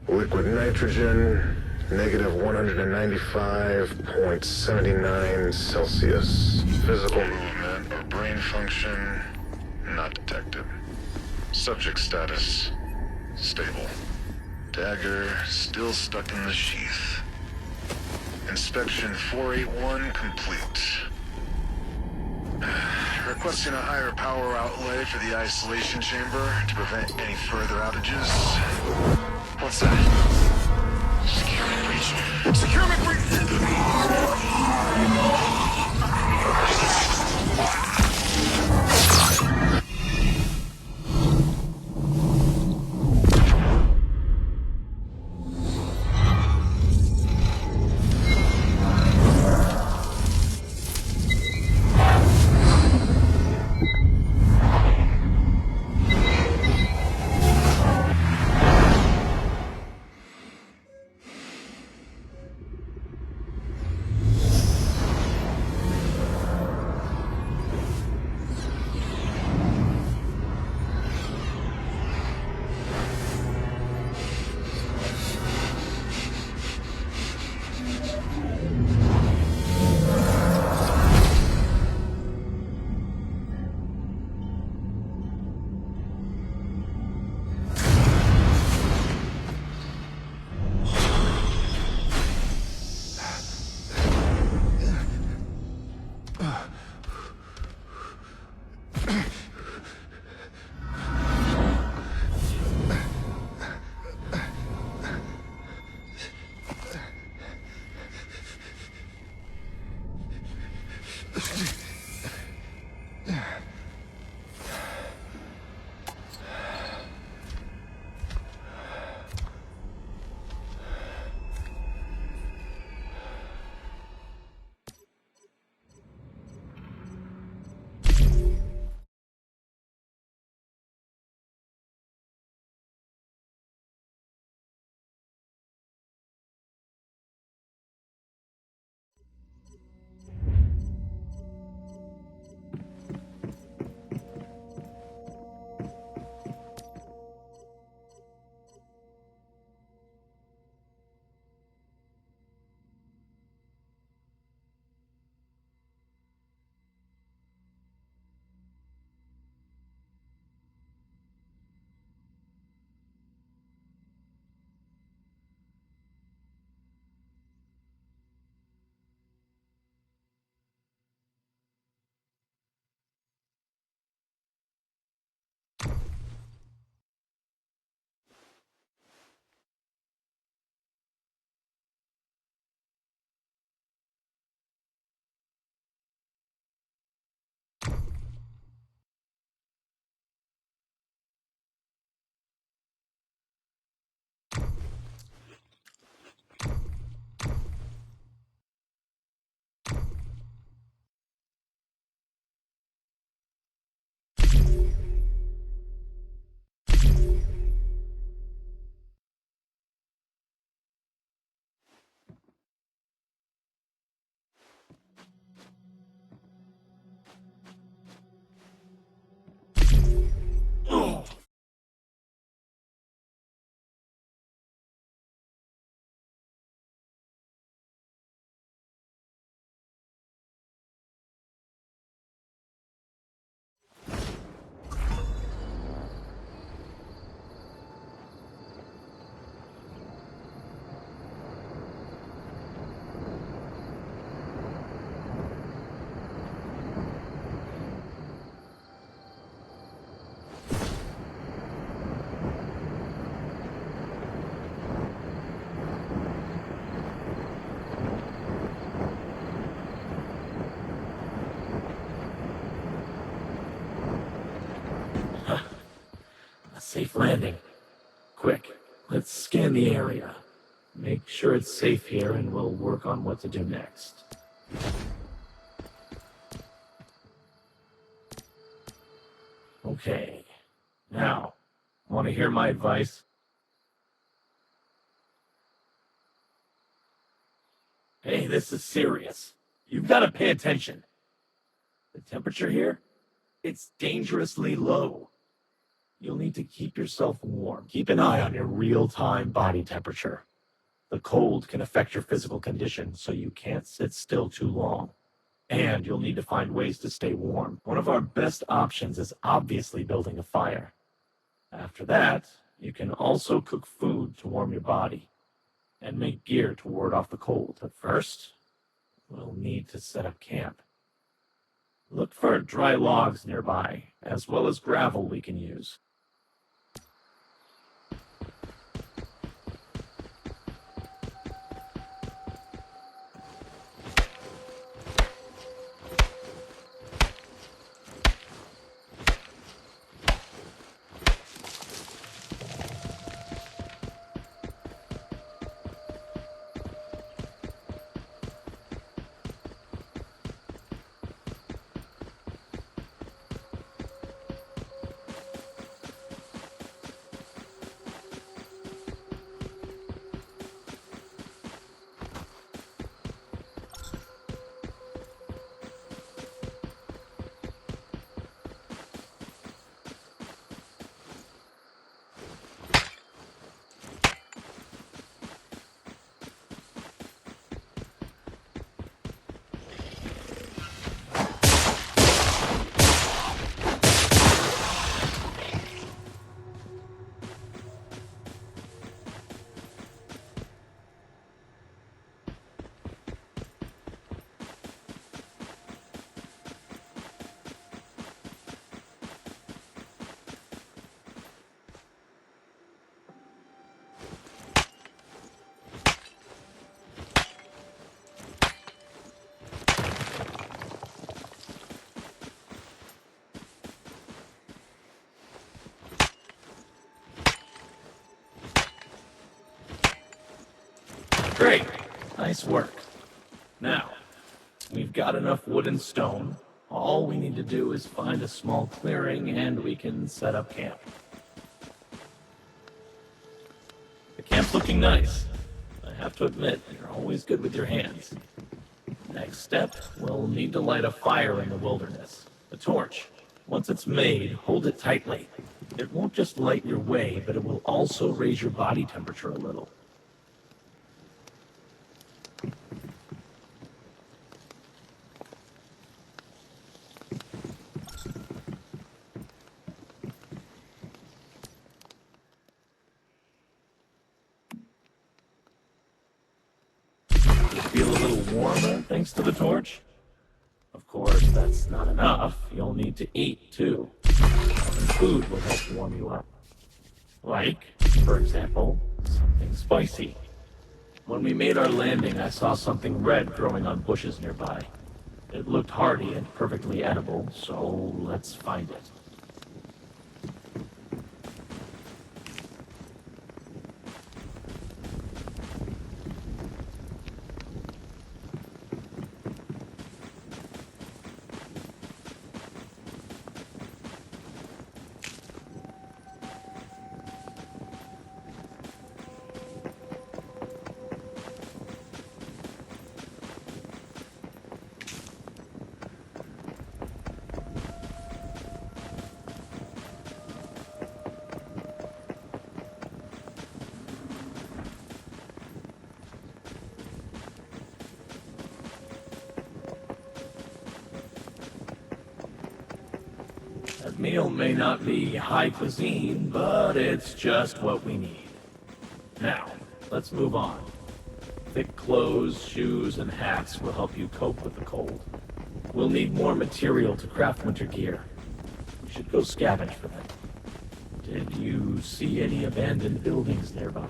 Liquid nitrogen, negative 195.79 Celsius. Physical movement or brain function, not detected. Subject status, stable. Dagger still stuck in the sheath. Inspection 481 complete. Requesting a higher power outlay for the isolation chamber to prevent any further outages. What's that? Securement breach. Securement breach! A safe landing. Quick, let's scan the area. Make sure it's safe here and we'll work on what to do next. Okay. Now, want to hear my advice? Hey, this is serious. You've got to pay attention. The temperature here, It's dangerously low. You'll need to keep yourself warm. Keep an eye on your real-time body temperature. The cold can affect your physical condition, so you can't sit still too long. And you'll need to find ways to stay warm. One of our best options is obviously building a fire. After that, you can also cook food to warm your body and make gear to ward off the cold. But first, we'll need to set up camp. Look for dry logs nearby, as well as gravel we can use. Great. Nice work. Now, we've got enough wood and stone. All we need to do is find a small clearing and we can set up camp. The camp's looking nice. I have to admit, you're always good with your hands. Next step, we'll need to light a fire in the wilderness. A torch. Once it's made, hold it tightly. It won't just light your way, but it will also raise your body temperature a little. Feel a little warmer thanks to the torch? Of course, that's not enough. You'll need to eat, too. And food will help warm you up. Like, for example, something spicy. When we made our landing, I saw something red growing on bushes nearby. It looked hardy and perfectly edible, so let's find it. That meal may not be high cuisine, but it's just what we need. Now, let's move on. Thick clothes, shoes, and hats will help you cope with the cold. We'll need more material to craft winter gear. We should go scavenge for them. Did you see any abandoned buildings nearby?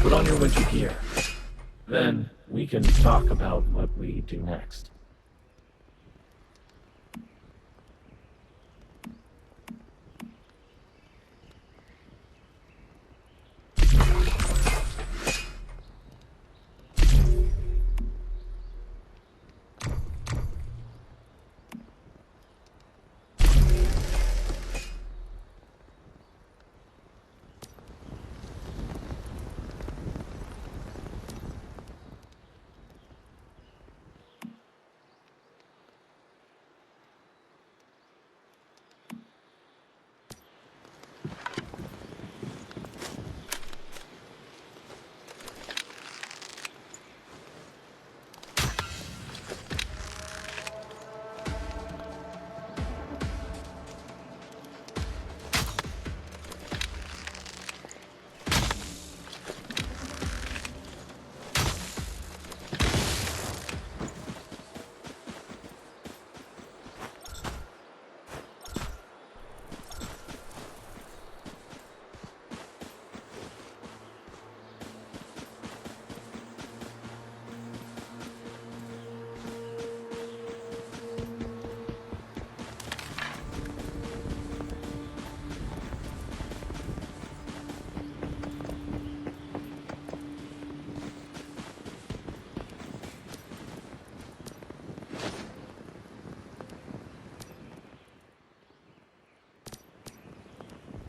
Put on your winter gear. Then we can talk about what we do next.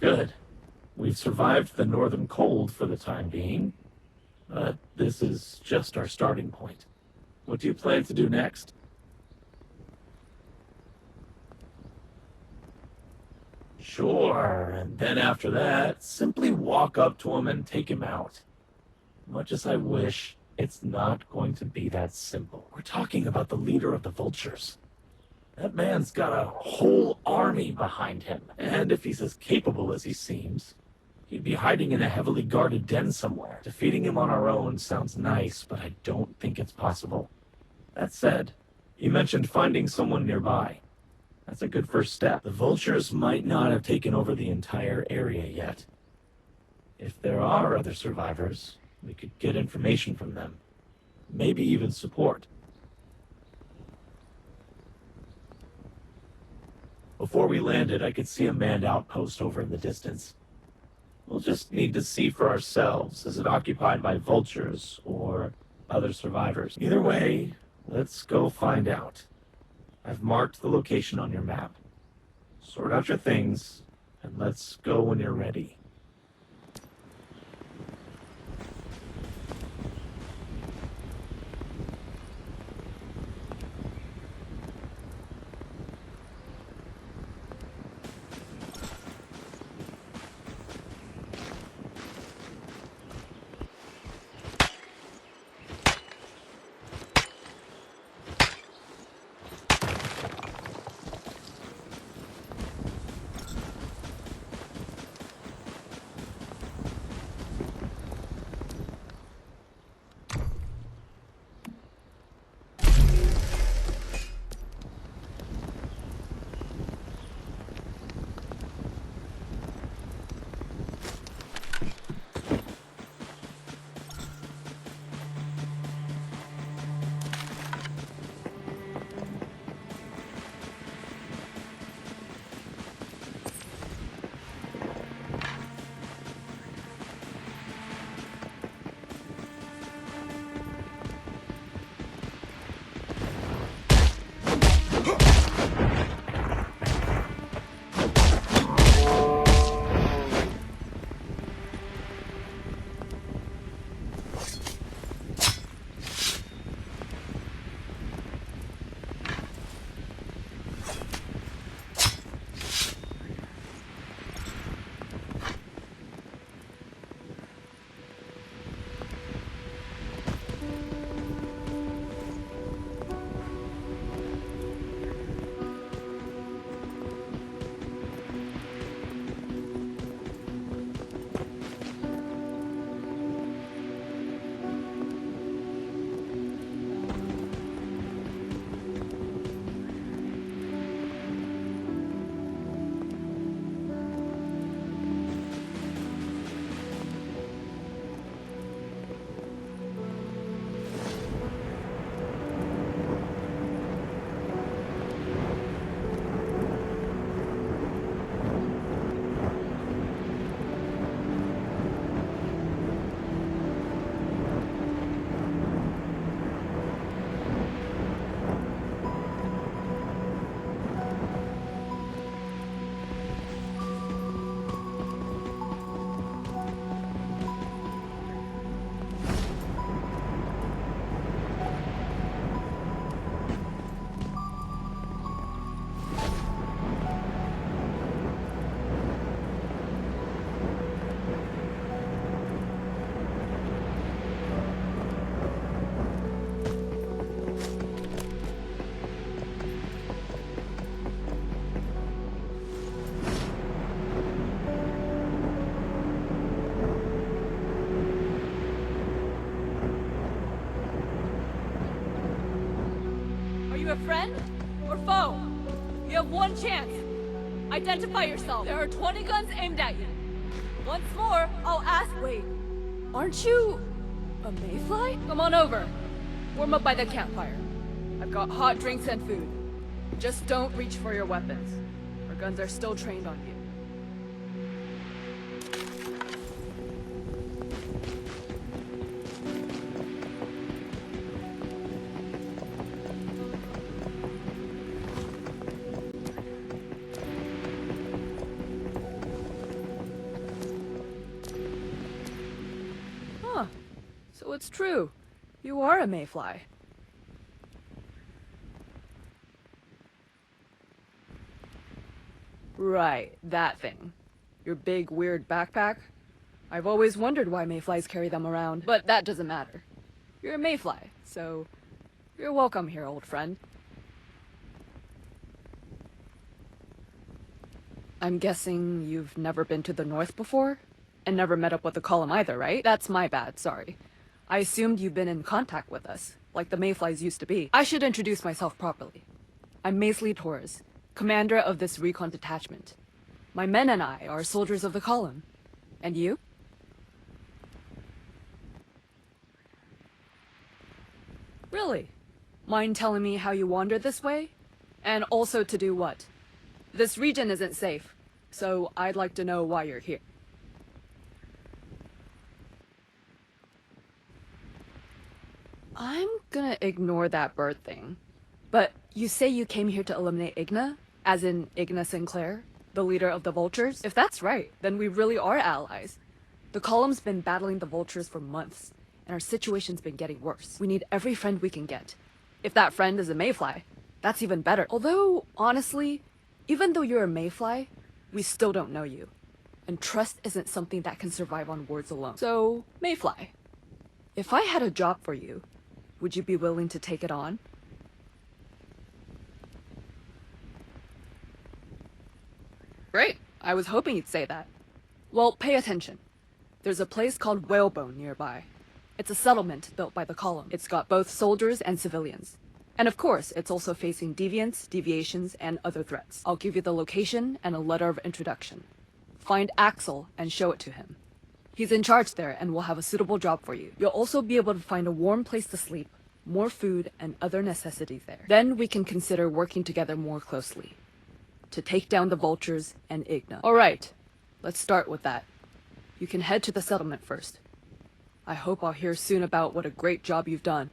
Good. We've survived the northern cold for the time being, but this is just our starting point. What do you plan to do next? Sure, and then after that, simply walk up to him and take him out. Much as I wish, it's not going to be that simple. We're talking about the leader of the vultures. That man's got a whole army behind him, and if he's as capable as he seems, he'd be hiding in a heavily guarded den somewhere. Defeating him on our own sounds nice, but I don't think it's possible. That said, you mentioned finding someone nearby. That's a good first step. The vultures might not have taken over the entire area yet. If there are other survivors, we could get information from them. Maybe even support. Before we landed, I could see a manned outpost over in the distance. We'll just need to see for ourselves. Is it occupied by vultures or other survivors? Either way, let's go find out. I've marked the location on your map. Sort out your things, and let's go when you're ready. a friend or foe? You have one chance. Identify yourself. There are 20 guns aimed at you. Once more, I'll ask. Wait, aren't you a mayfly? Come on over. Warm up by the campfire. I've got hot drinks and food. Just don't reach for your weapons. Our guns are still trained on you. Huh. So it's true. You are a mayfly. Right, that thing. Your big, weird backpack? I've always wondered why mayflies carry them around, but that doesn't matter. You're a mayfly, so you're welcome here, old friend. I'm guessing you've never been to the north before? And never met up with the column either, right? That's my bad, sorry. I assumed you've been in contact with us, like the mayflies used to be. I should introduce myself properly. I'm Maisley Torres, commander of this recon detachment. My men and I are soldiers of the column. And you? Really? Mind telling me how you wandered this way? And also to do what? This region isn't safe, so I'd like to know why you're here. I'm gonna ignore that bird thing. But you say you came here to eliminate Igna? As in Igna Sinclair? The leader of the Vultures? If that's right, then we really are allies. The column's been battling the Vultures for months, and our situation's been getting worse. We need every friend we can get. If that friend is a mayfly, that's even better. Although, honestly, even though you're a mayfly, we still don't know you. And trust isn't something that can survive on words alone. So, mayfly, if I had a job for you, would you be willing to take it on? Great. I was hoping you'd say that. Well, pay attention. There's a place called Whalebone nearby. It's a settlement built by the column. It's got both soldiers and civilians. And of course, it's also facing deviants, deviations, and other threats. I'll give you the location and a letter of introduction. Find Axel and show it to him. He's in charge there and will have a suitable job for you. You'll also be able to find a warm place to sleep, more food, and other necessities there. Then we can consider working together more closely to take down the Vultures and Igna. All right, let's start with that. You can head to the settlement first. I hope I'll hear soon about what a great job you've done.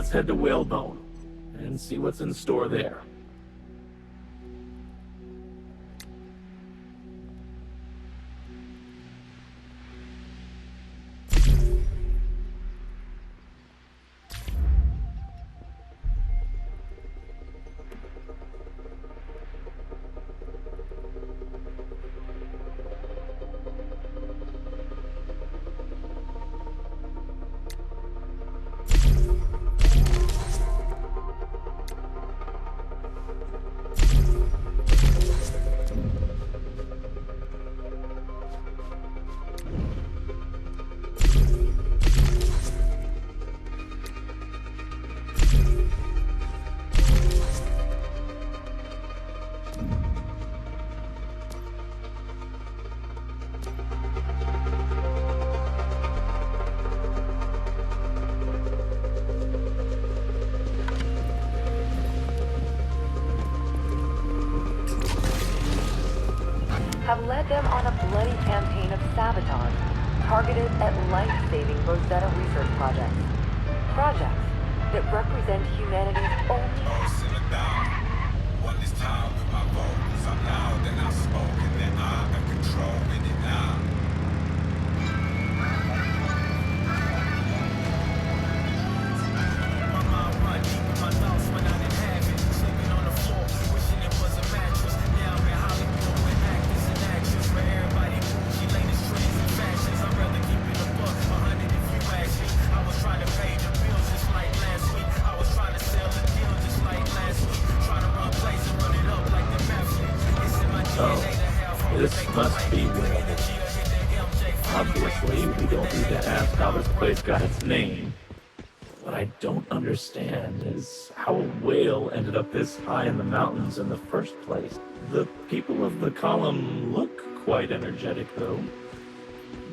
let's head to Whalebone and see what's in store there. Have led them on a bloody campaign of sabotage targeted at life-saving Rosetta research projects. Projects that represent humanity's only... Simmer down. One this time with my vocals. I'm loud and outspoken, that I have control with it now. My mind run deep in my thoughts when I didn't have it. Sleeping on the floor, wishing it was a mattress. Now I'm in Hollywood with actors and actions. For everybody bougie, latest trends and fashions. I'd rather keep it a buck, 100 if you ask me. I was trying to pay the bills just like last week. I was trying to sell a deal just like last week. Trying to run plays and run it up like the Mavericks. It's in my DNA to have hope. This must be Whalebone. Obviously, we don't need to ask how this place got its name. What I don't understand is how a whale ended up this high in the mountains in the first place. The people of the column look quite energetic, though.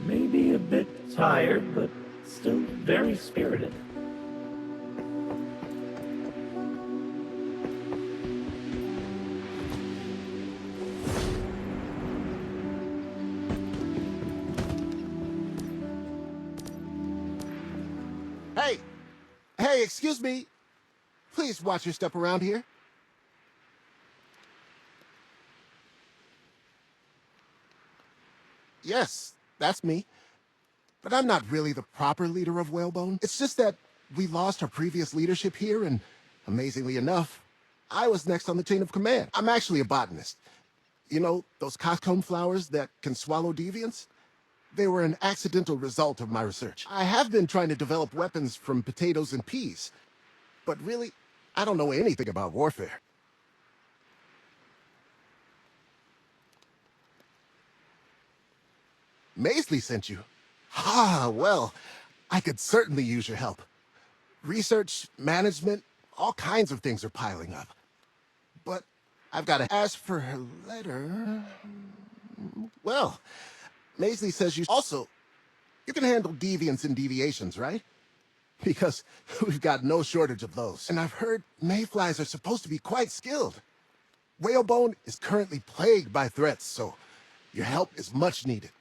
Maybe a bit tired, but still very spirited. Hey, excuse me. Please watch your step around here. Yes, that's me. But I'm not really the proper leader of Whalebone. It's just that we lost our previous leadership here, and amazingly enough, I was next on the chain of command. I'm actually a botanist. You know, those cockcomb flowers that can swallow deviants? They were an accidental result of my research. I have been trying to develop weapons from potatoes and peas, but really, I don't know anything about warfare. Maisley sent you? Ah, well, I could certainly use your help. Research, management, all kinds of things are piling up. But I've got to ask for her letter. Well, Maisley says you can handle deviants and deviations, right? Because we've got no shortage of those. And I've heard mayflies are supposed to be quite skilled. Whalebone is currently plagued by threats, so your help is much needed.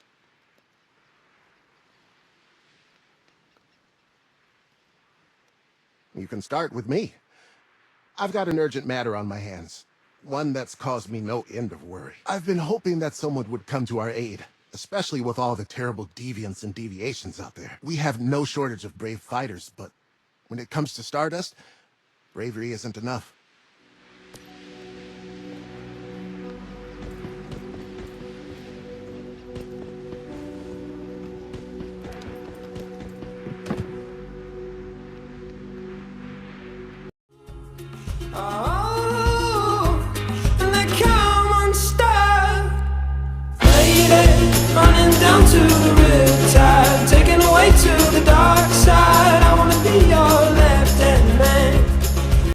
You can start with me. I've got an urgent matter on my hands. One that's caused me no end of worry. I've been hoping that someone would come to our aid, especially with all the terrible deviants and deviations out there. We have no shortage of brave fighters, but when it comes to Stardust, bravery isn't enough. Running down to the